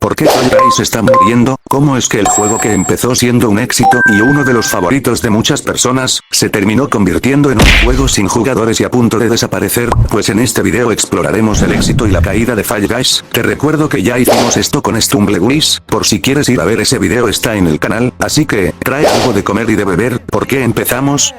¿Por qué Fall Guys está muriendo? ¿Cómo es que el juego que empezó siendo un éxito y uno de los favoritos de muchas personas, se terminó convirtiendo en un juego sin jugadores y a punto de desaparecer? Pues en este video exploraremos el éxito y la caída de Fall Guys. Te recuerdo que ya hicimos esto con Stumbleguys, por si quieres ir a ver ese video está en el canal, así que, trae algo de comer y de beber, ¿por qué empezamos?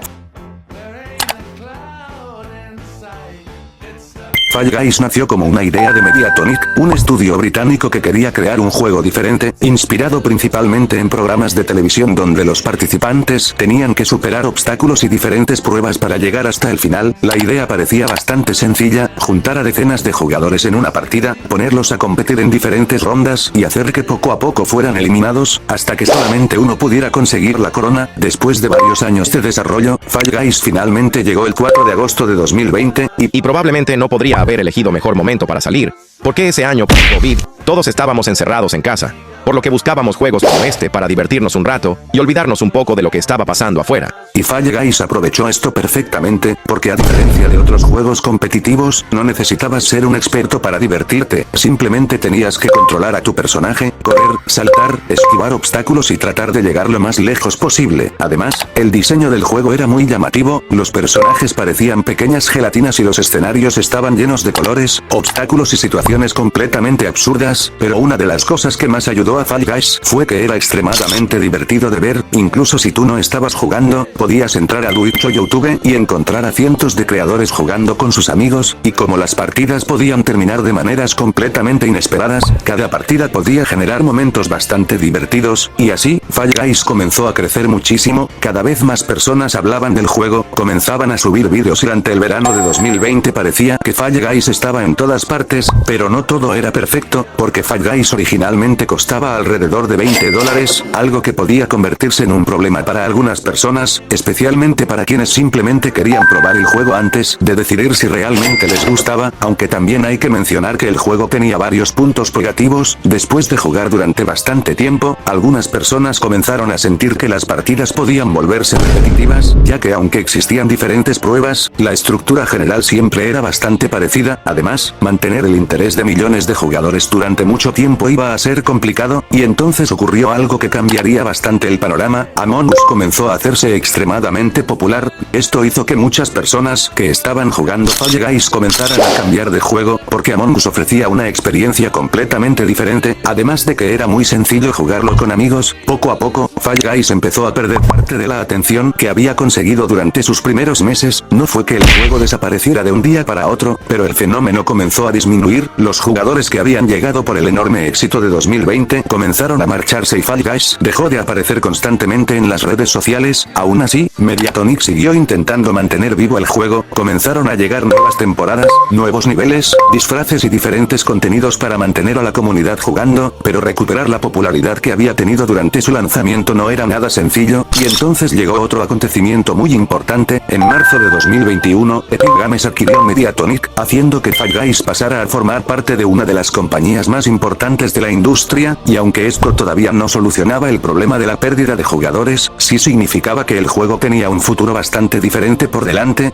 Fall Guys nació como una idea de Mediatonic, un estudio británico que quería crear un juego diferente, inspirado principalmente en programas de televisión donde los participantes tenían que superar obstáculos y diferentes pruebas para llegar hasta el final. La idea parecía bastante sencilla: juntar a decenas de jugadores en una partida, ponerlos a competir en diferentes rondas y hacer que poco a poco fueran eliminados, hasta que solamente uno pudiera conseguir la corona. Después de varios años de desarrollo, Fall Guys finalmente llegó el 4 de agosto de 2020, y probablemente no podría haber elegido mejor momento para salir, porque ese año por COVID, todos estábamos encerrados en casa, por lo que buscábamos juegos como este para divertirnos un rato y olvidarnos un poco de lo que estaba pasando afuera. Y Fall Guys aprovechó esto perfectamente, porque a diferencia de otros juegos competitivos, no necesitabas ser un experto para divertirte, simplemente tenías que controlar a tu personaje, correr, saltar, esquivar obstáculos y tratar de llegar lo más lejos posible. Además, el diseño del juego era muy llamativo, los personajes parecían pequeñas gelatinas y los escenarios estaban llenos de colores, obstáculos y situaciones completamente absurdas, pero una de las cosas que más ayudó a Fall Guys fue que era extremadamente divertido de ver. Incluso si tú no estabas jugando, podías entrar a Twitch o YouTube y encontrar a cientos de creadores jugando con sus amigos, y como las partidas podían terminar de maneras completamente inesperadas, cada partida podía generar momentos bastante divertidos, y así, Fall Guys comenzó a crecer muchísimo, cada vez más personas hablaban del juego, comenzaban a subir vídeos y durante el verano de 2020 parecía que Fall Guys estaba en todas partes, pero no todo era perfecto, porque Fall Guys originalmente costaba alrededor de $20, algo que podía convertirse en un problema para algunas personas, especialmente para quienes simplemente querían probar el juego antes de decidir si realmente les gustaba, aunque también hay que mencionar que el juego tenía varios puntos negativos. Después de jugar durante bastante tiempo, algunas personas comenzaron a sentir que las partidas podían volverse repetitivas, ya que aunque existían diferentes pruebas, la estructura general siempre era bastante parecida. Además, mantener el interés de millones de jugadores durante mucho tiempo iba a ser complicado, y entonces ocurrió algo que cambiaría bastante el panorama. Among Us comenzó a hacerse extremadamente popular. Esto hizo que muchas personas que estaban jugando Fall Guys comenzaran a cambiar de juego, porque Among Us ofrecía una experiencia completamente diferente, además de que era muy sencillo jugarlo con amigos. Poco a poco, Fall Guys empezó a perder parte de la atención que había conseguido durante sus primeros meses. No fue que el juego desapareciera de un día para otro, pero el fenómeno comenzó a disminuir. Los jugadores que habían llegado por el enorme éxito de 2020 comenzaron a marcharse y Fall Guys dejó de aparecer constantemente en las redes sociales. Aún así, Mediatonic siguió intentando mantener vivo el juego. Comenzaron a llegar nuevas temporadas, nuevos niveles, disfraces y diferentes contenidos para mantener a la comunidad jugando, pero recuperar la popularidad que había tenido durante su lanzamiento no era nada sencillo, y entonces llegó otro acontecimiento muy importante. En marzo de 2021, Epic Games adquirió Mediatonic, haciendo que Fall Guys pasara a formar parte de una de las compañías más importantes de la industria, y aunque esto todavía no solucionaba el problema de la pérdida de jugadores, sí significaba que el juego tenía un futuro bastante diferente por delante.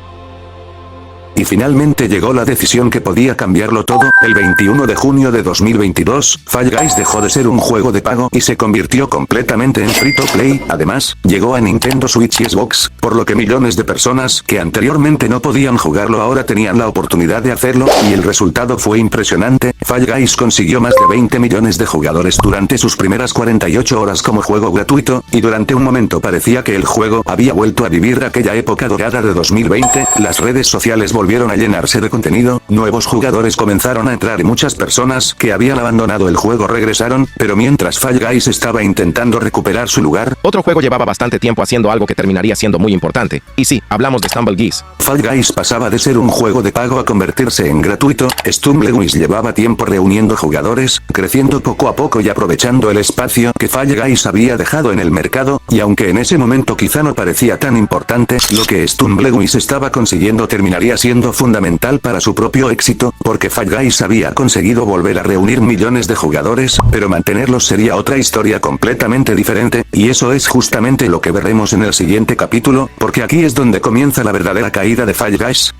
Y finalmente llegó la decisión que podía cambiarlo todo. El 21 de junio de 2022, Fall Guys dejó de ser un juego de pago y se convirtió completamente en free to play. Además, llegó a Nintendo Switch y Xbox, por lo que millones de personas que anteriormente no podían jugarlo ahora tenían la oportunidad de hacerlo, y el resultado fue impresionante. Fall Guys consiguió más de 20 millones de jugadores durante sus primeras 48 horas como juego gratuito, y durante un momento parecía que el juego había vuelto a vivir aquella época dorada de 2020. Las redes sociales volvieron a llenarse de contenido, nuevos jugadores comenzaron a entrar y muchas personas que habían abandonado el juego regresaron, pero mientras Fall Guys estaba intentando recuperar su lugar, otro juego llevaba bastante tiempo haciendo algo que terminaría siendo muy importante. Y sí, hablamos de Stumbleguys. Fall Guys pasaba de ser un juego de pago a convertirse en gratuito. Stumbleguys llevaba tiempo reuniendo jugadores, creciendo poco a poco y aprovechando el espacio que Fall Guys había dejado en el mercado, y aunque en ese momento quizá no parecía tan importante, lo que Stumbleguys estaba consiguiendo terminaría siendo fundamental para su propio éxito, porque Fall Guys había conseguido volver a reunir millones de jugadores, pero mantenerlos sería otra historia completamente diferente, y eso es justamente lo que veremos en el siguiente capítulo, porque aquí es donde comienza la verdadera caída de Fall Guys.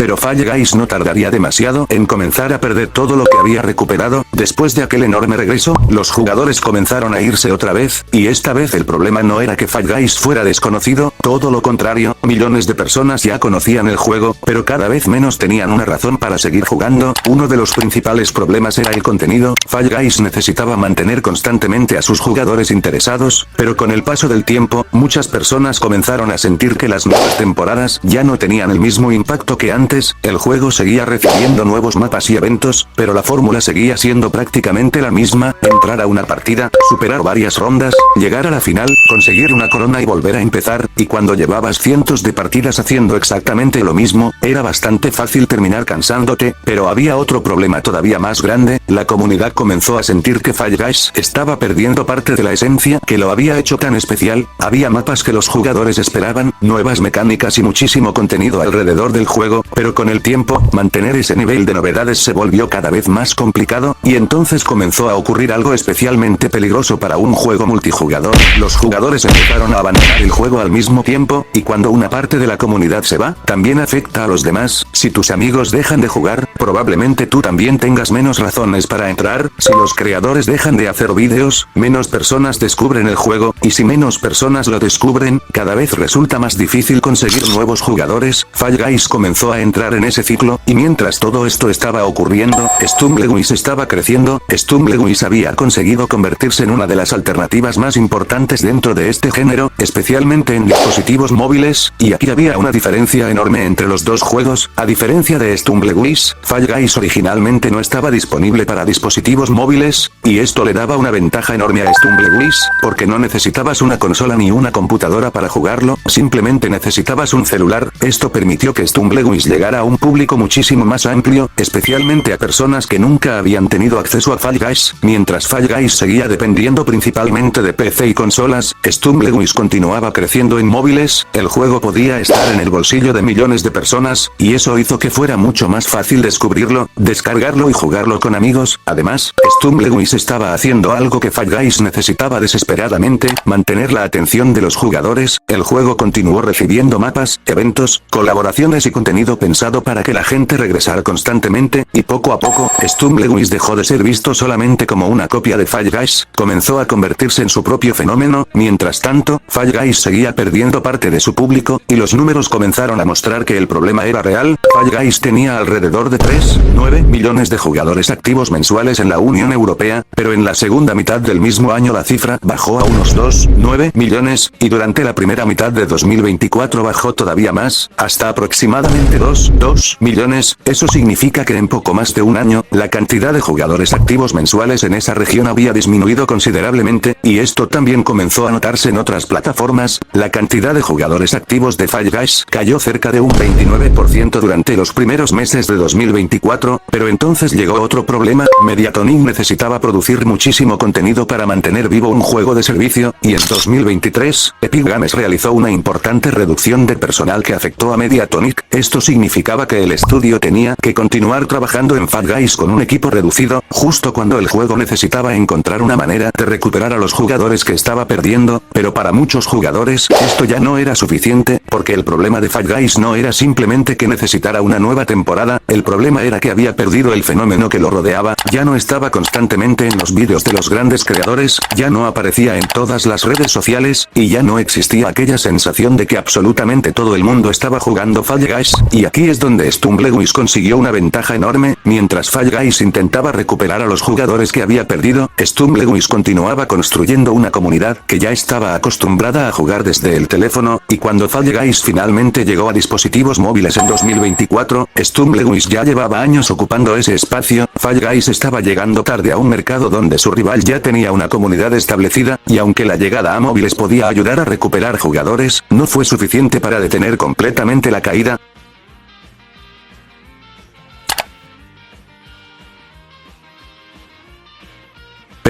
pero Fall Guys no tardaría demasiado en comenzar a perder todo lo que había recuperado. Después de aquel enorme regreso, los jugadores comenzaron a irse otra vez, y esta vez el problema no era que Fall Guys fuera desconocido, todo lo contrario, millones de personas ya conocían el juego, pero cada vez menos tenían una razón para seguir jugando. Uno de los principales problemas era el contenido. Fall Guys necesitaba mantener constantemente a sus jugadores interesados, pero con el paso del tiempo, muchas personas comenzaron a sentir que las nuevas temporadas ya no tenían el mismo impacto que antes. El juego seguía recibiendo nuevos mapas y eventos, pero la fórmula seguía siendo prácticamente la misma: entrar a una partida, superar varias rondas, llegar a la final, conseguir una corona y volver a empezar, y cuando llevabas cientos de partidas haciendo exactamente lo mismo, era bastante fácil terminar cansándote. Pero había otro problema todavía más grande: la comunidad comenzó a sentir que Fall Guys estaba perdiendo parte de la esencia que lo había hecho tan especial. Había mapas que los jugadores esperaban, nuevas mecánicas y muchísimo contenido alrededor del juego, pero con el tiempo, mantener ese nivel de novedades se volvió cada vez más complicado, y entonces comenzó a ocurrir algo especialmente peligroso para un juego multijugador. Los jugadores empezaron a abandonar el juego al mismo tiempo, y cuando una parte de la comunidad se va, también afecta a los demás. Si tus amigos dejan de jugar, probablemente tú también tengas menos razones para entrar. Si los creadores dejan de hacer vídeos, menos personas descubren el juego, y si menos personas lo descubren, cada vez resulta más difícil conseguir nuevos jugadores. Fall Guys comenzó a entrar en ese ciclo, y mientras todo esto estaba ocurriendo, Stumbleguys estaba creciendo. Stumbleguys había conseguido convertirse en una de las alternativas más importantes dentro de este género, especialmente en dispositivos móviles, y aquí había una diferencia enorme entre los dos juegos. A diferencia de Stumbleguys, Fall Guys originalmente no estaba disponible para dispositivos móviles, y esto le daba una ventaja enorme a Stumbleguys, porque no necesitabas una consola ni una computadora para jugarlo, simplemente necesitabas un celular. Esto permitió que Stumbleguys llegara a un público muchísimo más amplio, especialmente a personas que nunca habían tenido acceso a Fall Guys. Mientras Fall Guys seguía dependiendo principalmente de PC y consolas, Stumbleguys continuaba creciendo en móviles. El juego podía estar en el bolsillo de millones de personas, y eso hizo que fuera mucho más fácil descubrirlo, descargarlo y jugarlo con amigos. Además, Stumbleguys estaba haciendo algo que Fall Guys necesitaba desesperadamente: mantener la atención de los jugadores. El juego continuó recibiendo mapas, eventos, colaboraciones y contenido pensado para que la gente regresara constantemente, y poco a poco, Stumbleguys dejó de ser visto solamente como una copia de Fall Guys, comenzó a convertirse en su propio fenómeno. Mientras tanto, Fall Guys seguía perdiendo parte de su público, y los números comenzaron a mostrar que el problema era real. Fall Guys tenía alrededor de 3,9 millones de jugadores activos mensuales en la Unión Europea, pero en la segunda mitad del mismo año la cifra bajó a unos 2,9 millones, y durante la primera mitad de 2024 bajó todavía más, hasta aproximadamente 2 millones. Eso significa que en poco más de un año, la cantidad de jugadores activos mensuales en esa región había disminuido considerablemente, y esto también comenzó a notarse en otras plataformas. La cantidad de jugadores activos de Fall Guys cayó cerca de un 29% durante los primeros meses de 2024, pero entonces llegó otro problema: Mediatonic necesitaba producir muchísimo contenido para mantener vivo un juego de servicio, y en 2023, Epic Games realizó una importante reducción de personal que afectó a Mediatonic. Esto significaba que el estudio tenía que continuar trabajando en Fall Guys con un equipo reducido, justo cuando el juego necesitaba encontrar una manera de recuperar a los jugadores que estaba perdiendo. Pero para muchos jugadores, esto ya no era suficiente, porque el problema de Fall Guys no era simplemente que necesitara una nueva temporada, el problema era que había perdido el fenómeno que lo rodeaba. Ya no estaba constantemente en los vídeos de los grandes creadores, ya no aparecía en todas las redes sociales, y ya no existía aquella sensación de que absolutamente todo el mundo estaba jugando Fall Guys. Y aquí es donde Stumbleguys consiguió una ventaja enorme. Mientras Fall Guys intentaba recuperar a los jugadores que había perdido, Stumbleguys continuaba construyendo una comunidad que ya estaba acostumbrada a jugar desde el teléfono, y cuando Fall Guys finalmente llegó a dispositivos móviles en 2024, Stumbleguys ya llevaba años ocupando ese espacio. Fall Guys estaba llegando tarde a un mercado donde su rival ya tenía una comunidad establecida, y aunque la llegada a móviles podía ayudar a recuperar jugadores, no fue suficiente para detener completamente la caída.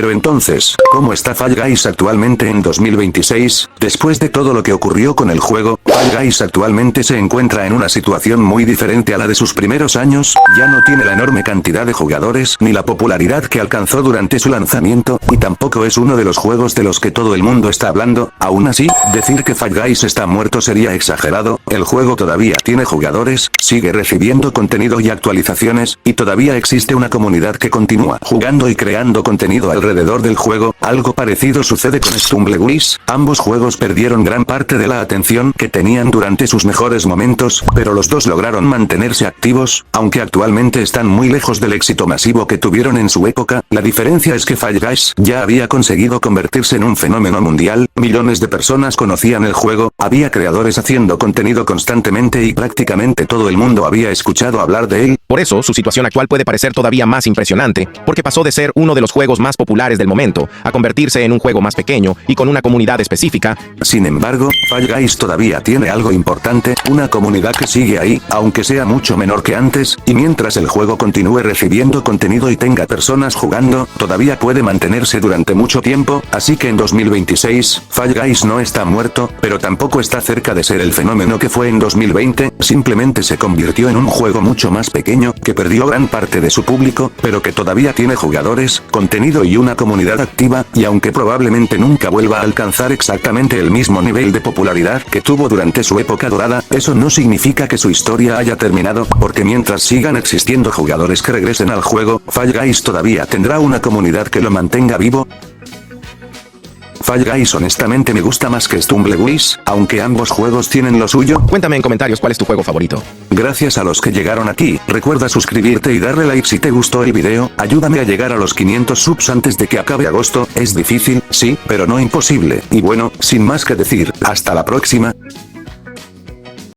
Pero entonces, ¿cómo está Fall Guys actualmente en 2026? Después de todo lo que ocurrió con el juego, Fall Guys actualmente se encuentra en una situación muy diferente a la de sus primeros años, ya no tiene la enorme cantidad de jugadores ni la popularidad que alcanzó durante su lanzamiento, y tampoco es uno de los juegos de los que todo el mundo está hablando. Aún así, decir que Fall Guys está muerto sería exagerado, el juego todavía tiene jugadores, sigue recibiendo contenido y actualizaciones, y todavía existe una comunidad que continúa jugando y creando contenido alrededor del juego. Algo parecido sucede con Stumbleguys, ambos juegos perdieron gran parte de la atención que tenían durante sus mejores momentos, pero los dos lograron mantenerse activos, aunque actualmente están muy lejos del éxito masivo que tuvieron en su época. La diferencia es que Fall Guys ya había conseguido convertirse en un fenómeno mundial, millones de personas conocían el juego, había creadores haciendo contenido constantemente y prácticamente todo el mundo había escuchado hablar de él. Por eso, su situación actual puede parecer todavía más impresionante, porque pasó de ser uno de los juegos más populares del momento, a convertirse en un juego más pequeño y con una comunidad específica. Sin embargo, Fall Guys todavía tiene algo importante, una comunidad que sigue ahí, aunque sea mucho menor que antes, y mientras el juego continúe recibiendo contenido y tenga personas jugando, todavía puede mantenerse durante mucho tiempo, así que en 2026, Fall Guys no está muerto, pero tampoco está cerca de ser el fenómeno que fue en 2020, simplemente se convirtió en un juego mucho más pequeño, que perdió gran parte de su público, pero que todavía tiene jugadores, contenido y una comunidad activa, y aunque probablemente nunca vuelva a alcanzar exactamente el mismo nivel de popularidad que tuvo durante su época dorada, eso no significa que su historia haya terminado, porque mientras sigan existiendo jugadores que regresen al juego, Fall Guys todavía tendrá una comunidad que lo mantenga vivo. Fall Guys honestamente me gusta más que Stumbleguys, aunque ambos juegos tienen lo suyo. Cuéntame en comentarios cuál es tu juego favorito. Gracias a los que llegaron aquí, recuerda suscribirte y darle like si te gustó el video, ayúdame a llegar a los 500 subs antes de que acabe agosto, es difícil, sí, pero no imposible, y bueno, sin más que decir, hasta la próxima.